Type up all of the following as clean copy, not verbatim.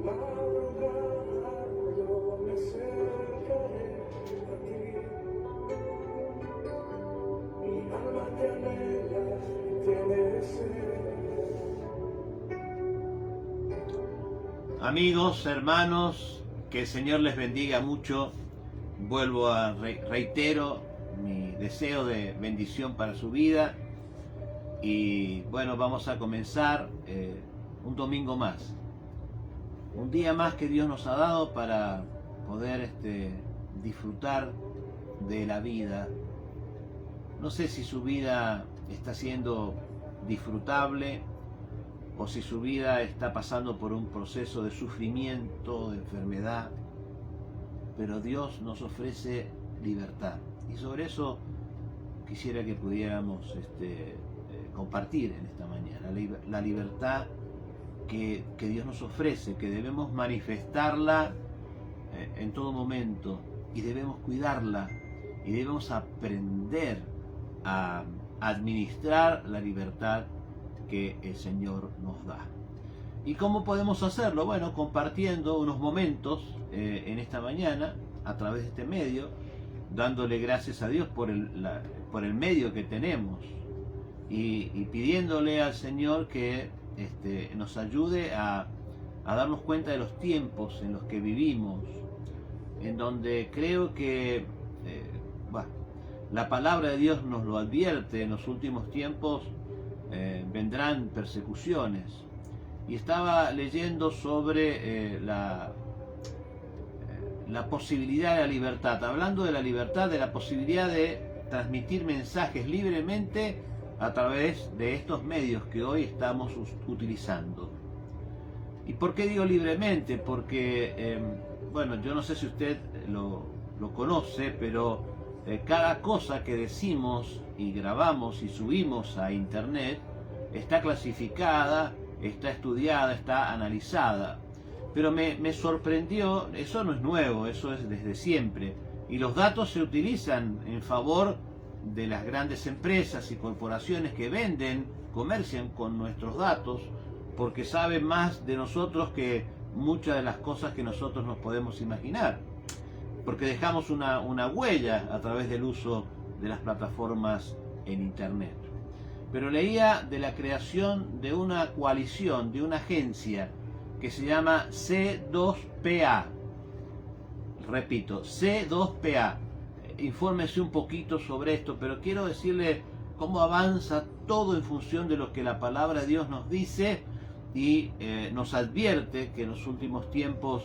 madrugada yo me acercaré a ti. Mi alma te anhela y tiene sed. Amigos, hermanos, que el Señor les bendiga mucho. Vuelvo a reitero mi deseo de bendición para su vida. Y bueno, vamos a comenzar un domingo más. Un día más que Dios nos ha dado para poder disfrutar de la vida. No sé si su vida está siendo disfrutable o si su vida está pasando por un proceso de sufrimiento, de enfermedad, pero Dios nos ofrece libertad. Y sobre eso quisiera que pudiéramos compartir en esta mañana, la libertad que Dios nos ofrece, que debemos manifestarla en todo momento, y debemos cuidarla, y debemos aprender a administrar la libertad que el Señor nos da. ¿Y cómo podemos hacerlo? Bueno, compartiendo unos momentos en esta mañana a través de este medio, dándole gracias a Dios por el medio que tenemos y pidiéndole al Señor que nos ayude a darnos cuenta de los tiempos en los que vivimos, en donde creo que la palabra de Dios nos lo advierte. En los últimos tiempos vendrán persecuciones, y estaba leyendo sobre la posibilidad de la libertad, hablando de la libertad, de la posibilidad de transmitir mensajes libremente a través de estos medios que hoy estamos utilizando. ¿Y por qué digo libremente? Porque bueno, yo no sé si usted lo conoce, pero cada cosa que decimos y grabamos y subimos a internet está clasificada, está estudiada, está analizada. Pero me sorprendió, eso no es nuevo, eso es desde siempre, y los datos se utilizan en favor de las grandes empresas y corporaciones que comercian con nuestros datos, porque saben más de nosotros que muchas de las cosas que nosotros nos podemos imaginar, porque dejamos una huella a través del uso de las plataformas en internet. Pero leía de la creación de una coalición, de una agencia que se llama C2PA. Repito, C2PA. Infórmese un poquito sobre esto, pero quiero decirle cómo avanza todo en función de lo que la palabra de Dios nos dice, y nos advierte que en los últimos tiempos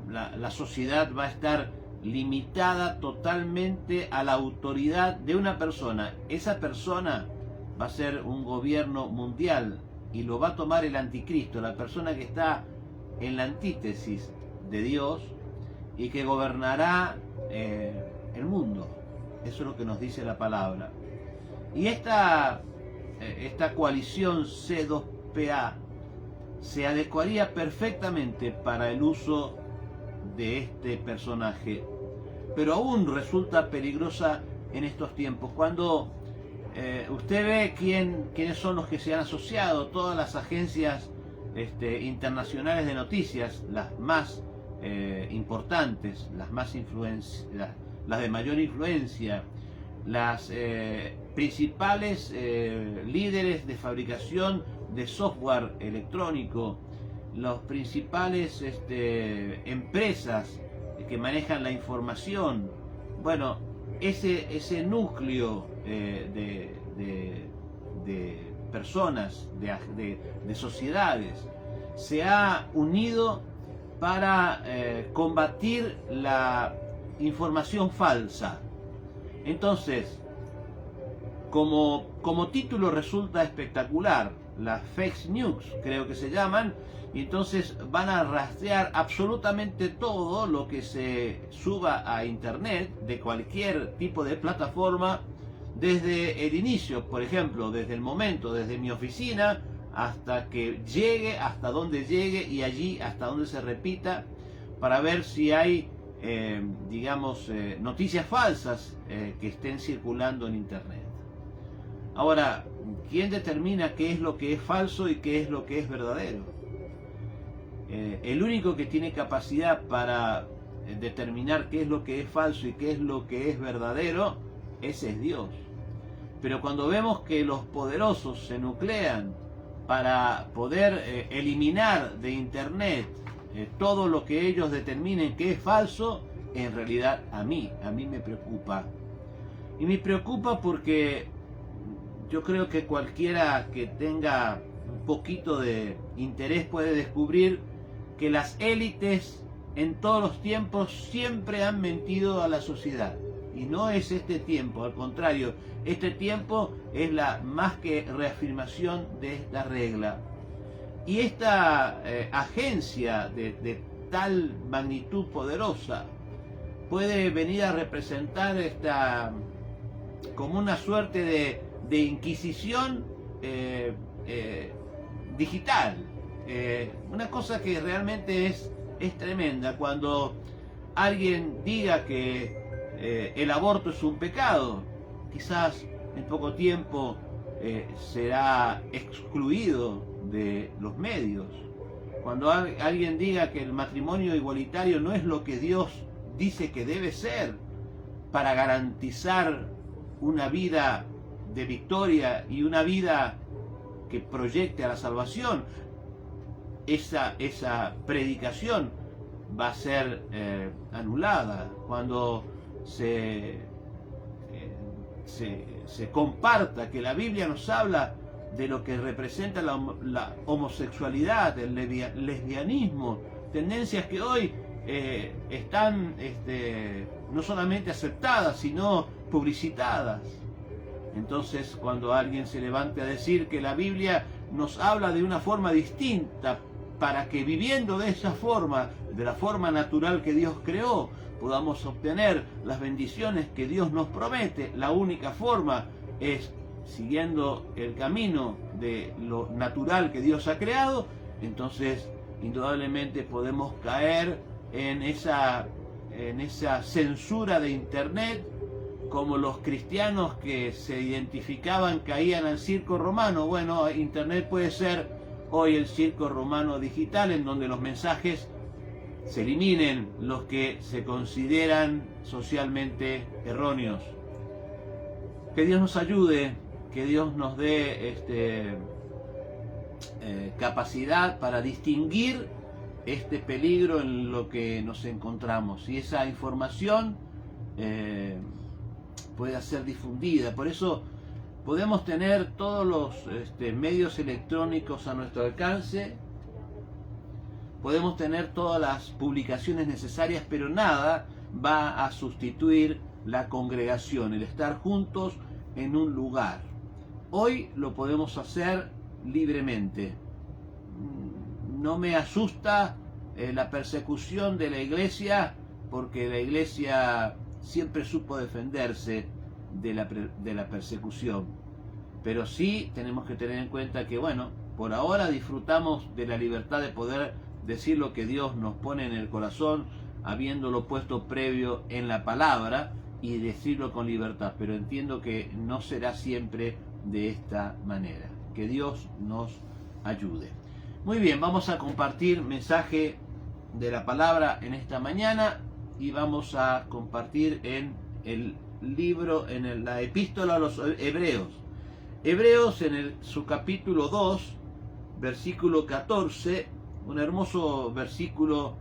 la sociedad va a estar limitada totalmente a la autoridad de una persona. Esa persona va a ser un gobierno mundial, y lo va a tomar el anticristo, la persona que está en la antítesis de Dios y que gobernará el mundo. Eso es lo que nos dice la palabra. Y esta coalición C2PA se adecuaría perfectamente para el uso de este personaje, pero aún resulta peligrosa en estos tiempos. Cuando usted ve quiénes son los que se han asociado, todas las agencias internacionales de noticias, las más importantes, las de mayor influencia, las principales líderes de fabricación de software electrónico, las principales empresas que manejan la información. Bueno, ese núcleo de personas, de sociedades, se ha unido para combatir la información falsa. Entonces, como título resulta espectacular, las fake news creo que se llaman, y entonces van a rastrear absolutamente todo lo que se suba a internet de cualquier tipo de plataforma, desde el inicio, por ejemplo, desde el momento, desde mi oficina hasta que llegue, hasta donde llegue, y allí hasta donde se repita, para ver si hay noticias falsas que estén circulando en internet. Ahora, ¿quién determina qué es lo que es falso y qué es lo que es verdadero? el único que tiene capacidad para determinar qué es lo que es falso y qué es lo que es verdadero, ese es Dios. Pero cuando vemos que los poderosos se nuclean para poder eliminar de internet todo lo que ellos determinen que es falso, en realidad a mí me preocupa. Y me preocupa porque yo creo que cualquiera que tenga un poquito de interés puede descubrir que las élites en todos los tiempos siempre han mentido a la sociedad. Y no es este tiempo, al contrario, este tiempo es la más que reafirmación de esta regla. Y esta agencia de tal magnitud poderosa puede venir a representar como una suerte de inquisición digital. Una cosa que realmente es tremenda. Cuando alguien diga que el aborto es un pecado, quizás en poco tiempo será excluido de los medios. Cuando alguien diga que el matrimonio igualitario no es lo que Dios dice que debe ser para garantizar una vida de victoria y una vida que proyecte a la salvación, esa predicación va a ser anulada. Cuando se comparta que la Biblia nos habla de lo que representa la homosexualidad, el lesbianismo, tendencias que hoy están no solamente aceptadas, sino publicitadas. Entonces, cuando alguien se levante a decir que la Biblia nos habla de una forma distinta, para que viviendo de esa forma, de la forma natural que Dios creó, podamos obtener las bendiciones que Dios nos promete, la única forma es siguiendo el camino de lo natural que Dios ha creado, entonces indudablemente podemos caer en esa censura de internet, como los cristianos que se identificaban caían al circo romano. Bueno, internet puede ser hoy el circo romano digital, en donde los mensajes se eliminen los que se consideran socialmente erróneos. Que Dios nos ayude, que Dios nos dé capacidad para distinguir este peligro en lo que nos encontramos, y esa información pueda ser difundida. Por eso podemos tener todos los medios electrónicos a nuestro alcance, podemos tener todas las publicaciones necesarias, pero nada va a sustituir la congregación, el estar juntos en un lugar. Hoy lo podemos hacer libremente. No me asusta la persecución de la iglesia, porque la iglesia siempre supo defenderse de la persecución. Pero sí tenemos que tener en cuenta que, bueno, por ahora disfrutamos de la libertad de poder decir lo que Dios nos pone en el corazón, habiéndolo puesto previo en la palabra, y decirlo con libertad. Pero entiendo que no será siempre de esta manera. Que Dios nos ayude. Muy bien, vamos a compartir mensaje de la palabra en esta mañana, y vamos a compartir en el libro, en la epístola a los Hebreos. Hebreos en su capítulo 2, versículo 14, un hermoso versículo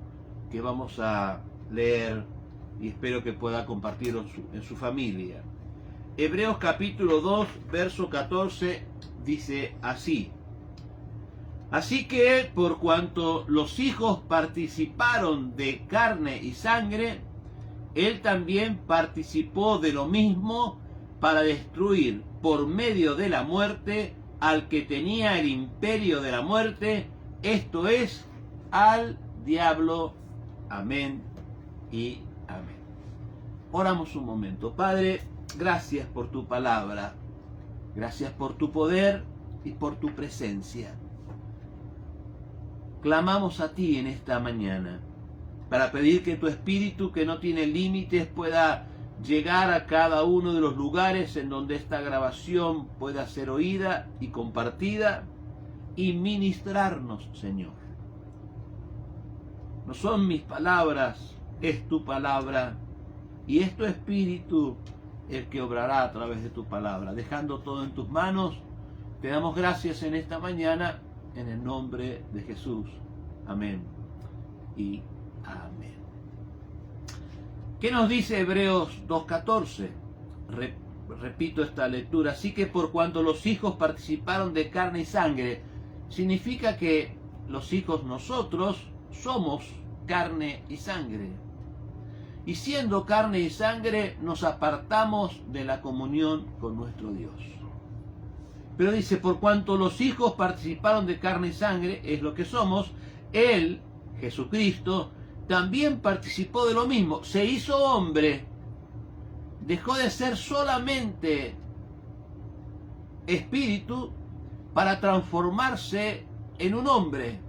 que vamos a leer y espero que pueda compartirlo en su familia. Hebreos capítulo 2, verso 14 dice así: así que por cuanto los hijos participaron de carne y sangre, él también participó de lo mismo, para destruir por medio de la muerte al que tenía el imperio de la muerte, esto es, al diablo. Amén y amén. Oramos un momento. Padre, gracias por tu palabra, gracias por tu poder y por tu presencia. Clamamos a ti en esta mañana para pedir que tu Espíritu, que no tiene límites, pueda llegar a cada uno de los lugares en donde esta grabación pueda ser oída y compartida, y ministrarnos, Señor. No son mis palabras, es tu palabra. Y es tu Espíritu el que obrará a través de tu palabra. Dejando todo en tus manos, te damos gracias en esta mañana, en el nombre de Jesús. Amén y amén. ¿Qué nos dice Hebreos 2:14? Repito esta lectura. Así que por cuanto los hijos participaron de carne y sangre, significa que los hijos nosotros somos carne y sangre. Y siendo carne y sangre, nos apartamos de la comunión con nuestro Dios. Pero dice, por cuanto los hijos participaron de carne y sangre, es lo que somos, Él, Jesucristo, también participó de lo mismo. Se hizo hombre, dejó de ser solamente espíritu para transformarse en un hombre,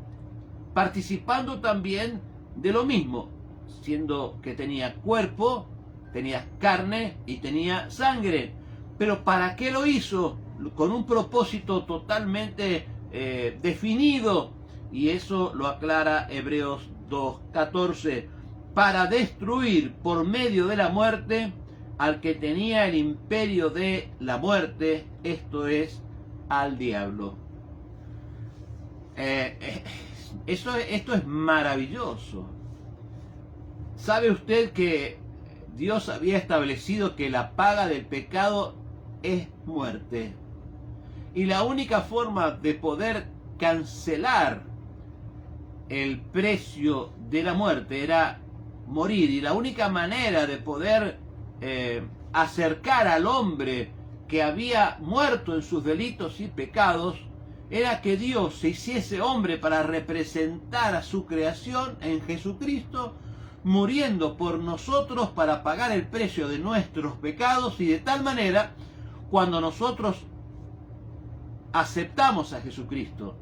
participando también de lo mismo, siendo que tenía cuerpo, tenía carne y tenía sangre. Pero ¿para qué lo hizo? Con un propósito totalmente definido, y eso lo aclara Hebreos 2:14, para destruir por medio de la muerte al que tenía el imperio de la muerte, esto es, al diablo. Esto es maravilloso. ¿Sabe usted que Dios había establecido que la paga del pecado es muerte? Y la única forma de poder cancelar el precio de la muerte era morir. Y la única manera de poder acercar al hombre que había muerto en sus delitos y pecados era que Dios se hiciese hombre para representar a su creación en Jesucristo, muriendo por nosotros para pagar el precio de nuestros pecados. Y de tal manera, cuando nosotros aceptamos a Jesucristo,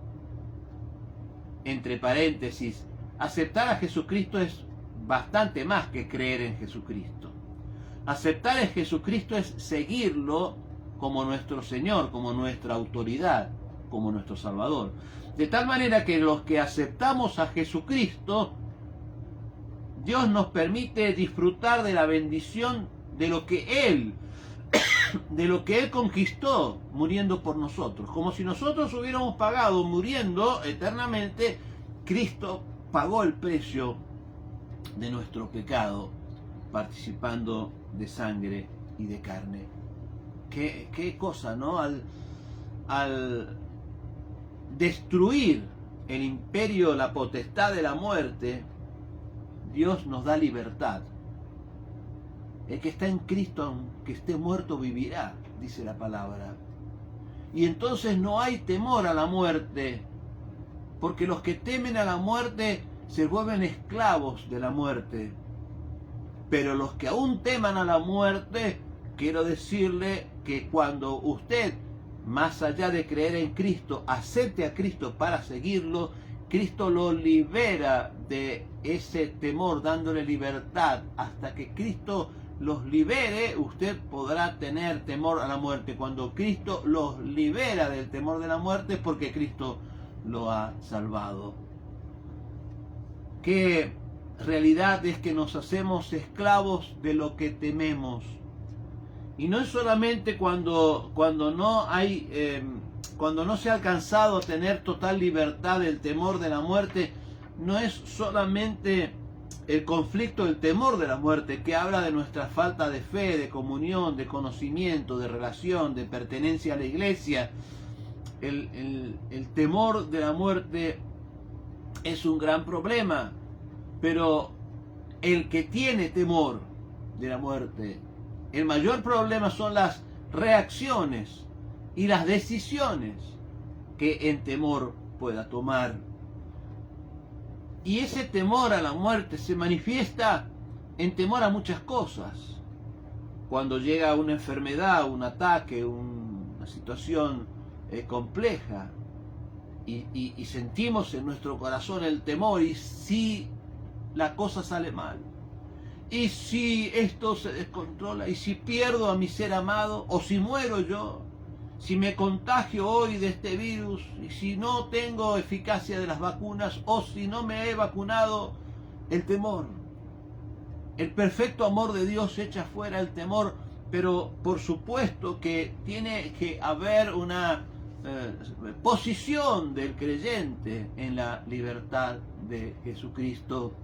entre paréntesis, aceptar a Jesucristo es bastante más que creer en Jesucristo. Aceptar a Jesucristo es seguirlo como nuestro Señor, como nuestra autoridad, como nuestro Salvador. De tal manera que los que aceptamos a Jesucristo, Dios nos permite disfrutar de la bendición de lo que Él conquistó muriendo por nosotros. Como si nosotros hubiéramos pagado muriendo eternamente, Cristo pagó el precio de nuestro pecado, participando de sangre y de carne. Qué cosa, ¿no? Al destruir el imperio, la potestad de la muerte, Dios nos da libertad. El que está en Cristo, aunque esté muerto, vivirá, dice la palabra. Y entonces no hay temor a la muerte, porque los que temen a la muerte se vuelven esclavos de la muerte. Pero los que aún teman a la muerte, quiero decirle que cuando usted, más allá de creer en Cristo, acepte a Cristo para seguirlo, Cristo lo libera de ese temor, dándole libertad. Hasta que Cristo los libere, usted podrá tener temor a la muerte. Cuando Cristo los libera del temor de la muerte, es porque Cristo lo ha salvado. Qué realidad es que nos hacemos esclavos de lo que tememos. Y no es solamente cuando no se ha alcanzado a tener total libertad del temor de la muerte. No es solamente el conflicto, el temor de la muerte, que habla de nuestra falta de fe, de comunión, de conocimiento, de relación, de pertenencia a la iglesia. El temor de la muerte es un gran problema, pero el que tiene temor de la muerte, el mayor problema son las reacciones y las decisiones que en temor pueda tomar. Y ese temor a la muerte se manifiesta en temor a muchas cosas. Cuando llega una enfermedad, un ataque, una situación compleja, y sentimos en nuestro corazón el temor, y si la cosa sale mal, y si esto se descontrola, y si pierdo a mi ser amado, o si muero yo, si me contagio hoy de este virus, y si no tengo eficacia de las vacunas, o si no me he vacunado, el temor. El perfecto amor de Dios echa fuera el temor, pero por supuesto que tiene que haber una posición del creyente en la libertad de Jesucristo.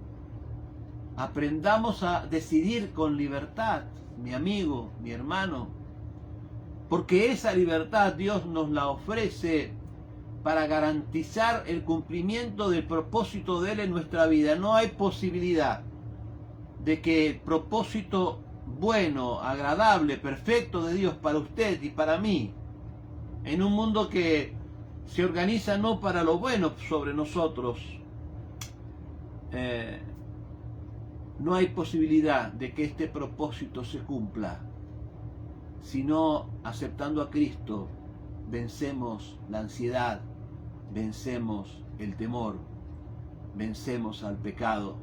Aprendamos a decidir con libertad, mi amigo, mi hermano, porque esa libertad Dios nos la ofrece para garantizar el cumplimiento del propósito de Él en nuestra vida. No hay posibilidad de que el propósito bueno, agradable, perfecto de Dios para usted y para mí, en un mundo que se organiza no para lo bueno sobre nosotros, no hay posibilidad de que este propósito se cumpla, sino aceptando a Cristo, vencemos la ansiedad, vencemos el temor, vencemos al pecado.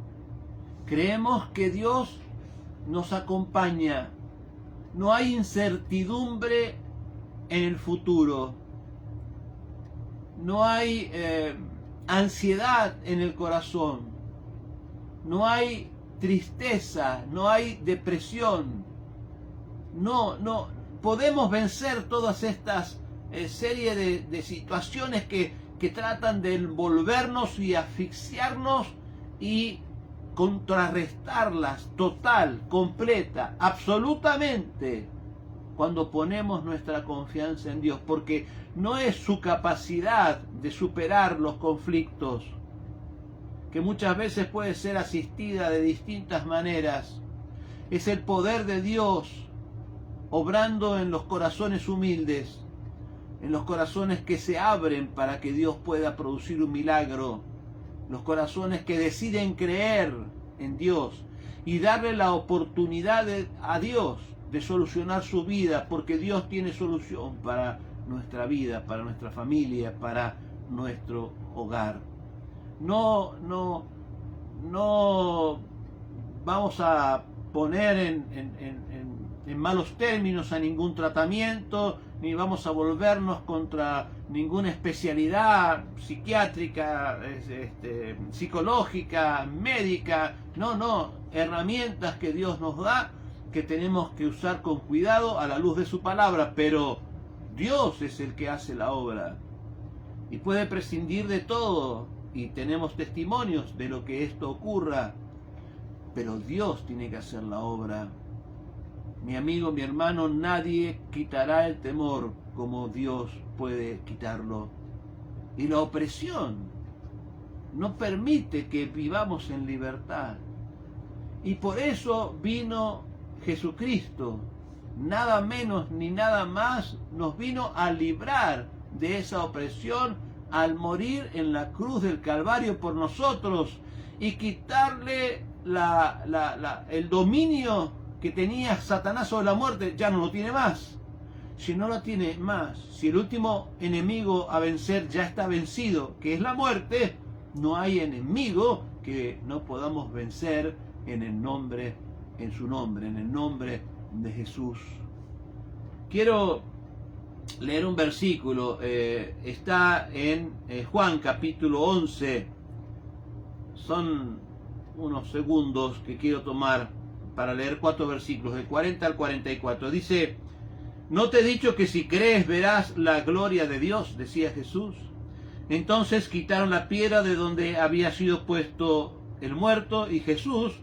Creemos que Dios nos acompaña, no hay incertidumbre en el futuro, no hay ansiedad en el corazón, no hay tristeza, no hay depresión, no podemos vencer todas estas serie de situaciones que tratan de envolvernos y asfixiarnos y contrarrestarlas total, completa, absolutamente, cuando ponemos nuestra confianza en Dios, porque no es su capacidad de superar los conflictos, que muchas veces puede ser asistida de distintas maneras, es el poder de Dios obrando en los corazones humildes, en los corazones que se abren para que Dios pueda producir un milagro, los corazones que deciden creer en Dios y darle la oportunidad a Dios de solucionar su vida, porque Dios tiene solución para nuestra vida, para nuestra familia, para nuestro hogar. No vamos a poner en malos términos a ningún tratamiento, ni vamos a volvernos contra ninguna especialidad psiquiátrica, psicológica, médica. No, herramientas que Dios nos da, que tenemos que usar con cuidado a la luz de su palabra, pero Dios es el que hace la obra y puede prescindir de todo, y tenemos testimonios de lo que esto ocurra, pero Dios tiene que hacer la obra. Mi amigo, mi hermano, nadie quitará el temor como Dios puede quitarlo. Y la opresión no permite que vivamos en libertad. Y por eso vino Jesucristo, nada menos ni nada más, nos vino a librar de esa opresión al morir en la cruz del Calvario por nosotros y quitarle el dominio que tenía Satanás sobre la muerte. Ya no lo tiene más. Si no lo tiene más, si el último enemigo a vencer ya está vencido, que es la muerte, no hay enemigo que no podamos vencer en el nombre, en su nombre, en el nombre de Jesús. Quiero leer un versículo, está en Juan capítulo 11, son unos segundos que quiero tomar para leer 4 versículos, del 40 al 44. Dice: ¿no te he dicho que si crees verás la gloria de Dios?, decía Jesús. Entonces quitaron la piedra de donde había sido puesto el muerto, y Jesús,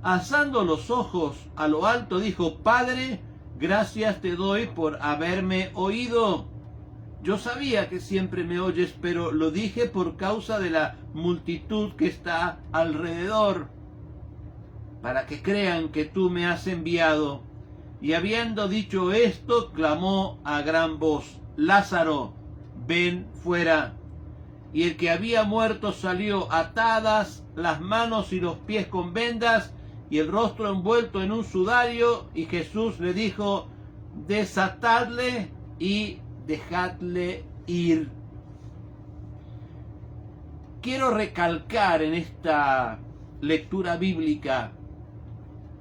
alzando los ojos a lo alto, dijo: Padre, gracias te doy por haberme oído. Yo sabía que siempre me oyes, pero lo dije por causa de la multitud que está alrededor, para que crean que tú me has enviado. Y habiendo dicho esto, clamó a gran voz: Lázaro, ven fuera. Y el que había muerto salió, atadas las manos y los pies con vendas, y el rostro envuelto en un sudario. Y Jesús le dijo: desatadle y dejadle ir. Quiero recalcar en esta lectura bíblica,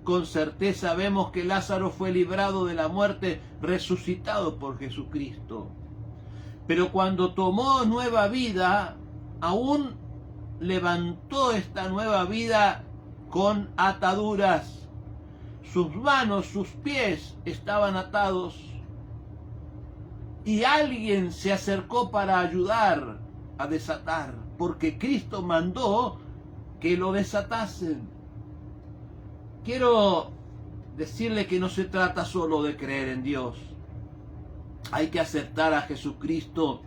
con certeza vemos que Lázaro fue librado de la muerte, resucitado por Jesucristo. Pero cuando tomó nueva vida, aún levantó esta nueva vida con ataduras. Sus manos, sus pies estaban atados. Y alguien se acercó para ayudar a desatar, porque Cristo mandó que lo desatasen. Quiero decirle que no se trata solo de creer en Dios. Hay que aceptar a Jesucristo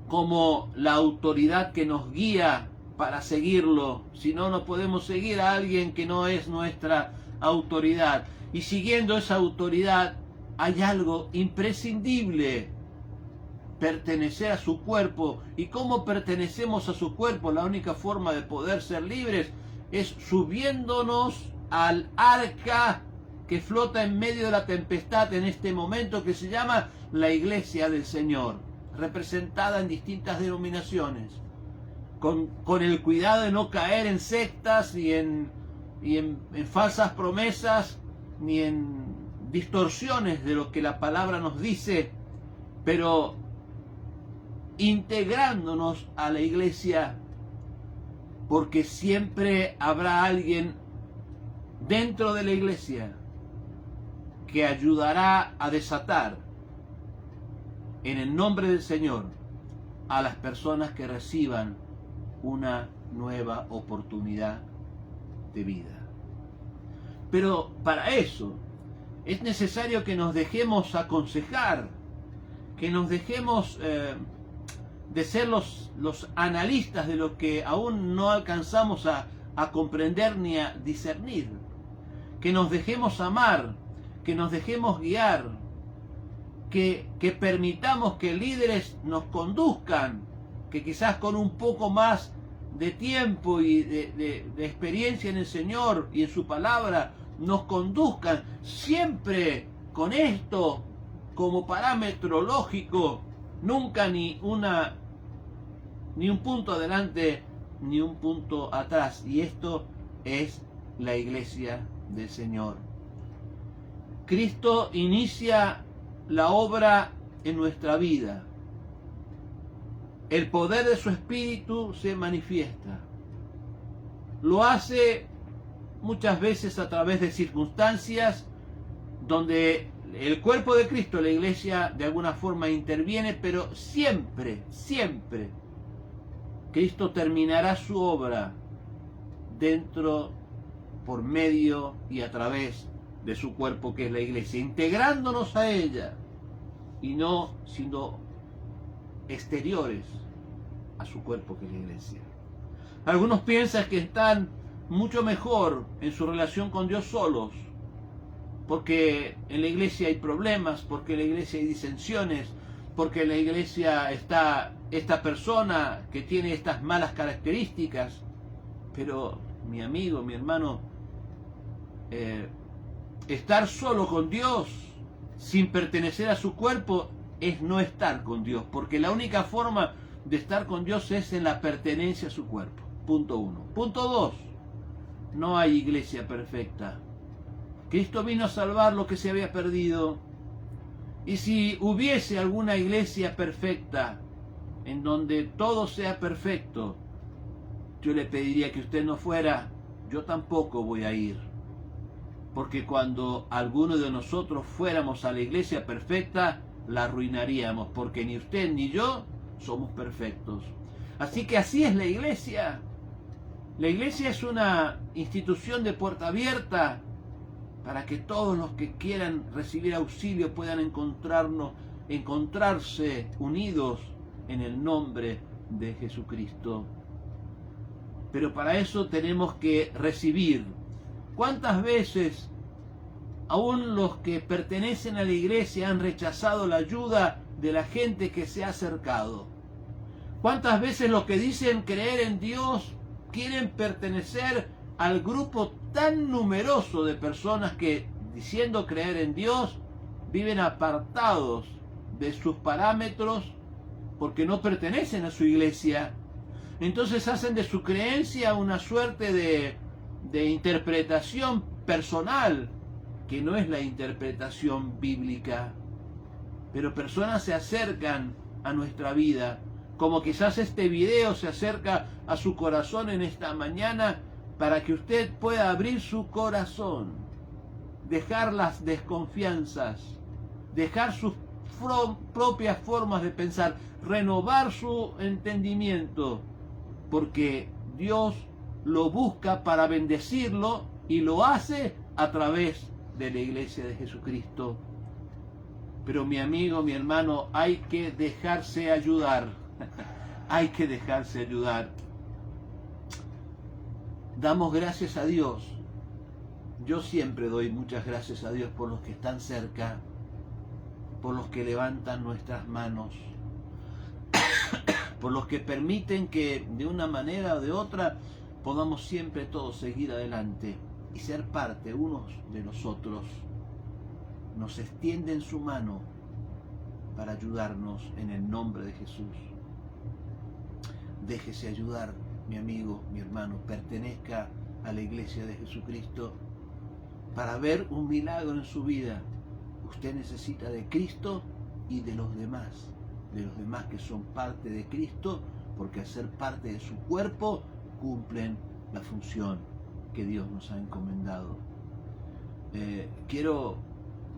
como la autoridad que nos guía para seguirlo. Si no, no podemos seguir a alguien que no es nuestra autoridad. Y siguiendo esa autoridad hay algo imprescindible: pertenecer a su cuerpo. ¿Y cómo pertenecemos a su cuerpo? La única forma de poder ser libres es subiéndonos al arca que flota en medio de la tempestad en este momento, que se llama la Iglesia del Señor, representada en distintas denominaciones, con el cuidado de no caer en sectas y en falsas promesas, ni en distorsiones de lo que la palabra nos dice, pero integrándonos a la iglesia, porque siempre habrá alguien dentro de la iglesia que ayudará a desatar en el nombre del Señor a las personas que reciban una nueva oportunidad de vida. Pero para eso es necesario que nos dejemos aconsejar, que nos dejemos de ser los analistas de lo que aún no alcanzamos a comprender ni a discernir, que nos dejemos amar, que nos dejemos guiar, que permitamos que líderes nos conduzcan, que quizás con un poco más de tiempo y de experiencia en el Señor y en su palabra nos conduzcan, siempre con esto como parámetro lógico, nunca ni un punto adelante ni un punto atrás. Y esto es la iglesia del Señor. Cristo inicia la obra en nuestra vida. El poder de su Espíritu se manifiesta. Lo hace muchas veces a través de circunstancias donde el cuerpo de Cristo, la iglesia, de alguna forma interviene, pero siempre, siempre Cristo terminará su obra dentro, por medio y a través de su cuerpo, que es la iglesia, integrándonos a ella y no siendo exteriores a su cuerpo, que es la iglesia. Algunos piensan que están mucho mejor en su relación con Dios solos, porque en la iglesia hay problemas, porque en la iglesia hay disensiones, porque en la iglesia está esta persona que tiene estas malas características. Pero mi amigo, mi hermano, estar solo con Dios sin pertenecer a su cuerpo es no estar con Dios, porque la única forma de estar con Dios es en la pertenencia a su cuerpo. Punto 1. Punto 2. No hay iglesia perfecta. Cristo vino a salvar lo que se había perdido. Y si hubiese alguna iglesia perfecta, en donde todo sea perfecto, yo le pediría que usted no fuera, yo tampoco voy a ir. Porque cuando alguno de nosotros fuéramos a la iglesia perfecta, la arruinaríamos, porque ni usted ni yo somos perfectos. Así que así es la iglesia. La iglesia es una institución de puerta abierta para que todos los que quieran recibir auxilio puedan encontrarse unidos en el nombre de Jesucristo. Pero para eso tenemos que recibir. ¿Cuántas veces aún los que pertenecen a la iglesia han rechazado la ayuda de la gente que se ha acercado? ¿Cuántas veces los que dicen creer en Dios quieren pertenecer al grupo tan numeroso de personas que, diciendo creer en Dios, viven apartados de sus parámetros porque no pertenecen a su iglesia? Entonces hacen de su creencia una suerte de interpretación personal, que no es la interpretación bíblica. Pero personas se acercan a nuestra vida, como quizás este video se acerca a su corazón en esta mañana, para que usted pueda abrir su corazón, dejar las desconfianzas, dejar sus propias formas de pensar, renovar su entendimiento, porque Dios lo busca para bendecirlo y lo hace a través de la iglesia de Jesucristo. Pero mi amigo, mi hermano, hay que dejarse ayudar. Hay que dejarse ayudar. Damos gracias a Dios. Yo siempre doy muchas gracias a Dios por los que están cerca, por los que levantan nuestras manos, por los que permiten que de una manera o de otra podamos siempre todos seguir adelante y ser parte unos de los otros. Nos extienden su mano para ayudarnos en el nombre de Jesús. Déjese ayudar, mi amigo, mi hermano, pertenezca a la iglesia de Jesucristo. Para ver un milagro en su vida, usted necesita de Cristo y de los demás que son parte de Cristo, porque al ser parte de su cuerpo cumplen la función que Dios nos ha encomendado. Quiero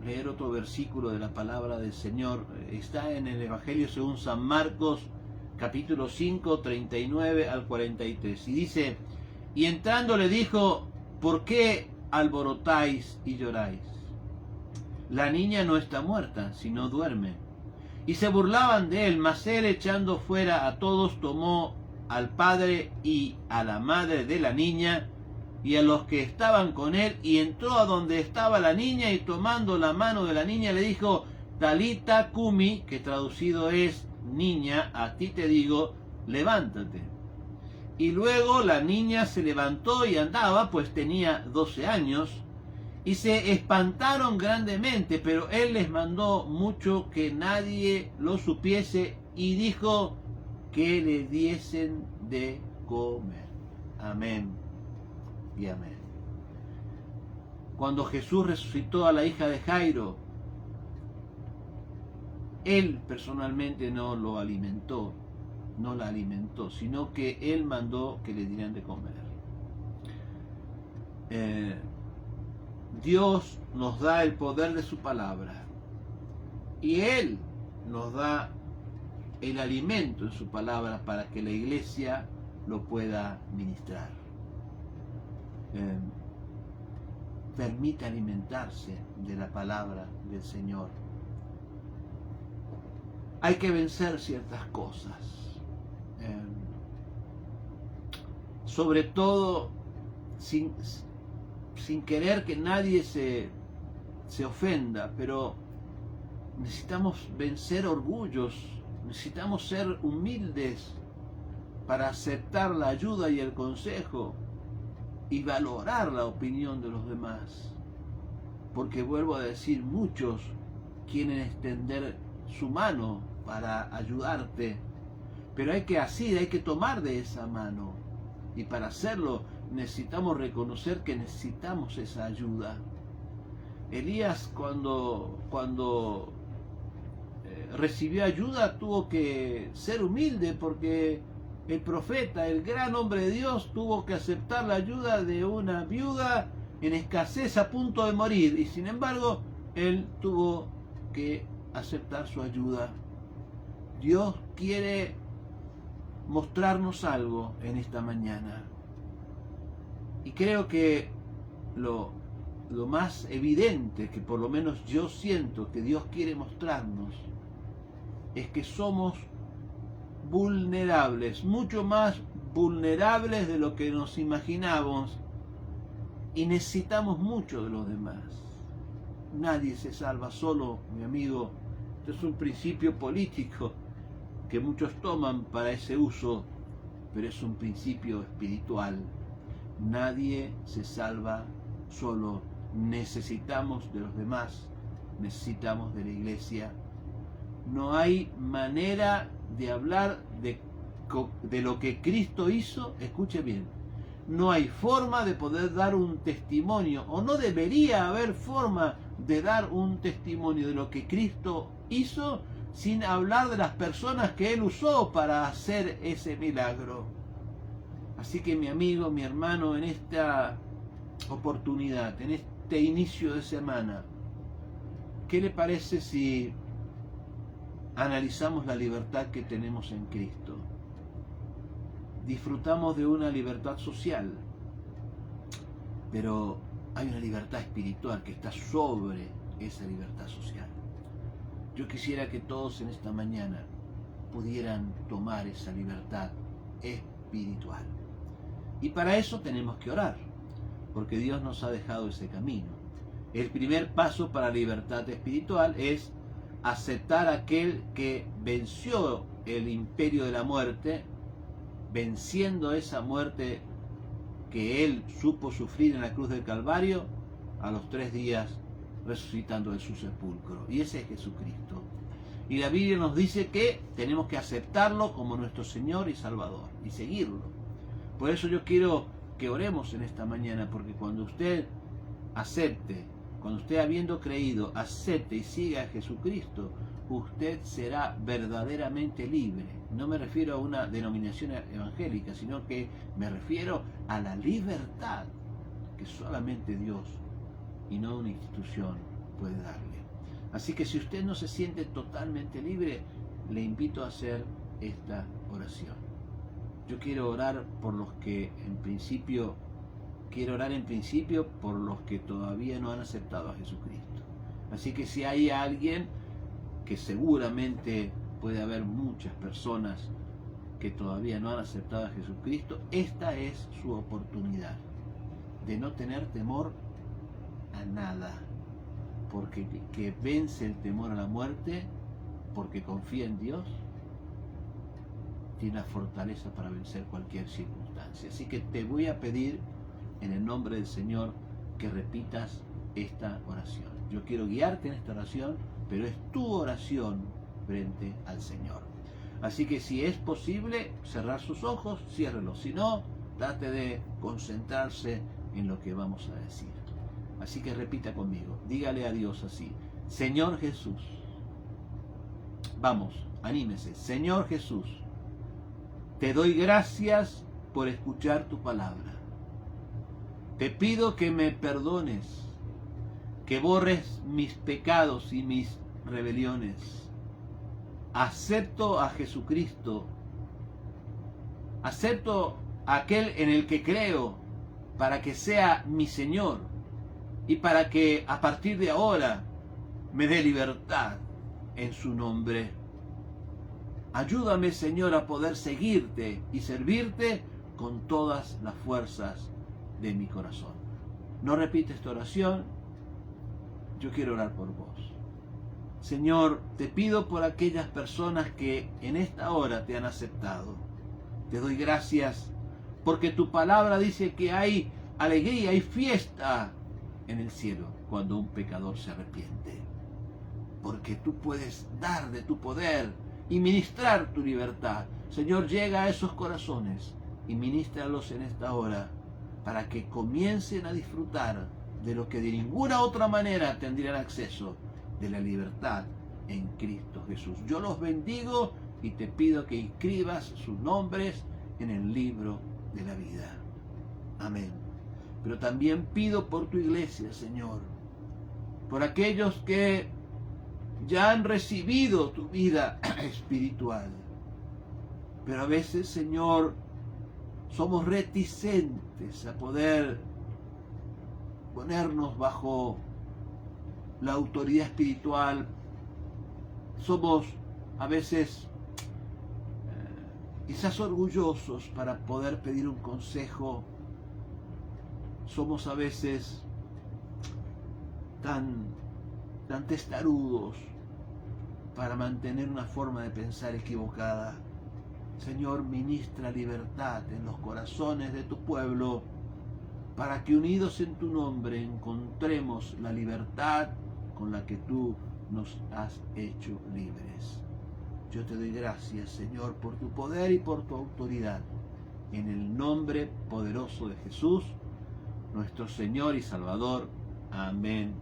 leer otro versículo de la palabra del Señor. Está en el Evangelio según San Marcos, capítulo 5, 39 al 43. Y dice: y entrando le dijo: ¿por qué alborotáis y lloráis? La niña no está muerta, sino duerme. Y se burlaban de él, mas él, echando fuera a todos, tomó al padre y a la madre de la niña y a los que estaban con él, y entró a donde estaba la niña, y tomando la mano de la niña le dijo: Talita cumi, que traducido es: niña, a ti te digo, levántate. Y luego la niña se levantó y andaba, pues tenía 12 años, y se espantaron grandemente, pero él les mandó mucho que nadie lo supiese, y dijo que le diesen de comer. Amén y amén. Cuando Jesús resucitó a la hija de Jairo, él personalmente no lo alimentó, no la alimentó, sino que él mandó que le dieran de comer. Dios nos da el poder de su palabra y él nos da el alimento en su palabra para que la iglesia lo pueda ministrar. Permite alimentarse de la palabra del Señor. Hay que vencer ciertas cosas, sobre todo sin querer que nadie se ofenda, pero necesitamos vencer orgullos, necesitamos ser humildes para aceptar la ayuda y el consejo y valorar la opinión de los demás, porque vuelvo a decir, muchos quieren extender su mano para ayudarte, pero hay que tomar de esa mano, y para hacerlo necesitamos reconocer que necesitamos esa ayuda. Elías cuando recibió ayuda tuvo que ser humilde, porque el profeta, el gran hombre de Dios, tuvo que aceptar la ayuda de una viuda en escasez, a punto de morir, y sin embargo él tuvo que aceptar su ayuda. Dios quiere mostrarnos algo en esta mañana, y creo que lo más evidente, que por lo menos yo siento que Dios quiere mostrarnos, es que somos vulnerables, mucho más vulnerables de lo que nos imaginamos, y necesitamos mucho de los demás. Nadie se salva solo, mi amigo. Esto es un principio político que muchos toman para ese uso, pero es un principio espiritual. Nadie se salva solo. Necesitamos de los demás, necesitamos de la iglesia. No hay manera de hablar de lo que Cristo hizo, escuche bien, no hay forma de poder dar un testimonio, o no debería haber forma de dar un testimonio de lo que Cristo hizo sin hablar de las personas que Él usó para hacer ese milagro. Así que mi amigo, mi hermano, en esta oportunidad, en este inicio de semana, ¿qué le parece si analizamos la libertad que tenemos en Cristo? Disfrutamos de una libertad social, pero hay una libertad espiritual que está sobre esa libertad social. Yo quisiera que todos en esta mañana pudieran tomar esa libertad espiritual. Y para eso tenemos que orar, porque Dios nos ha dejado ese camino. El primer paso para la libertad espiritual es aceptar a aquel que venció el imperio de la muerte, venciendo esa muerte que Él supo sufrir en la cruz del Calvario, a los 3 días resucitando de su sepulcro. Y ese es Jesucristo. Y la Biblia nos dice que tenemos que aceptarlo como nuestro Señor y Salvador y seguirlo. Por eso yo quiero que oremos en esta mañana, porque cuando usted acepte, cuando usted habiendo creído, acepte y siga a Jesucristo, usted será verdaderamente libre. No me refiero a una denominación evangélica, sino que me refiero a la libertad que solamente Dios y no una institución puede darle. Así que si usted no se siente totalmente libre, le invito a hacer esta oración. Yo quiero orar por los que en principio, por los que todavía no han aceptado a Jesucristo. Así que si hay alguien, que seguramente puede haber muchas personas que todavía no han aceptado a Jesucristo, esta es su oportunidad de no tener temor a nada, porque que vence el temor a la muerte, porque confía en Dios, tiene la fortaleza para vencer cualquier circunstancia. Así que te voy a pedir en el nombre del Señor que repitas esta oración. Yo quiero guiarte en esta oración, pero es tu oración frente al Señor. Así que si es posible cerrar sus ojos, ciérrelos. Si no, trate de concentrarse en lo que vamos a decir. Así que repita conmigo, dígale a Dios así: Señor Jesús, vamos, anímese. Señor Jesús, te doy gracias por escuchar tu palabra. Te pido que me perdones, que borres mis pecados y mis rebeliones. Acepto a Jesucristo, acepto a aquel en el que creo para que sea mi Señor y para que a partir de ahora me dé libertad en su nombre. Ayúdame, Señor, a poder seguirte y servirte con todas las fuerzas de mi corazón. No repite esta oración, yo quiero orar por vos. Señor, te pido por aquellas personas que en esta hora te han aceptado. Te doy gracias porque tu palabra dice que hay alegría, hay fiesta en el cielo cuando un pecador se arrepiente. Porque tú puedes dar de tu poder y ministrar tu libertad. Señor, llega a esos corazones y ministralos en esta hora para que comiencen a disfrutar de lo que de ninguna otra manera tendrían acceso, de la libertad en Cristo Jesús. Yo los bendigo y te pido que inscribas sus nombres en el libro de la vida. Amén. Pero también pido por tu iglesia, Señor, por aquellos que ya han recibido tu vida espiritual, pero a veces, Señor, somos reticentes a poder ponernos bajo la autoridad espiritual. Somos a veces quizás orgullosos para poder pedir un consejo. Somos a veces tan testarudos para mantener una forma de pensar equivocada. Señor, ministra libertad en los corazones de tu pueblo, para que unidos en tu nombre encontremos la libertad con la que tú nos has hecho libres. Yo te doy gracias, Señor, por tu poder y por tu autoridad. En el nombre poderoso de Jesús, nuestro Señor y Salvador. Amén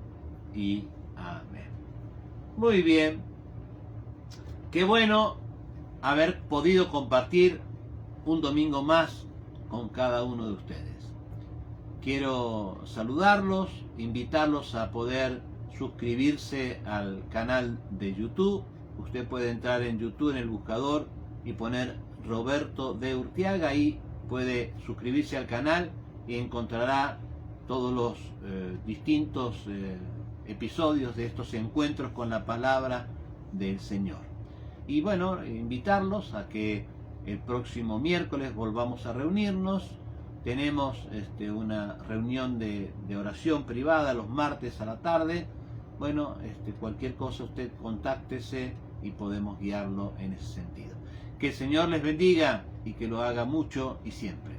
y amén. Muy bien. Qué bueno haber podido compartir un domingo más con cada uno de ustedes. Quiero saludarlos, invitarlos a poder suscribirse al canal de YouTube. Usted puede entrar en YouTube en el buscador y poner Roberto de Urtiaga, ahí puede suscribirse al canal y encontrará todos los distintos episodios de estos encuentros con la palabra del Señor. Y bueno, invitarlos a que el próximo miércoles volvamos a reunirnos. Tenemos una reunión de oración privada los martes a la tarde. Bueno, cualquier cosa usted contáctese y podemos guiarlo en ese sentido. Que el Señor les bendiga y que lo haga mucho y siempre.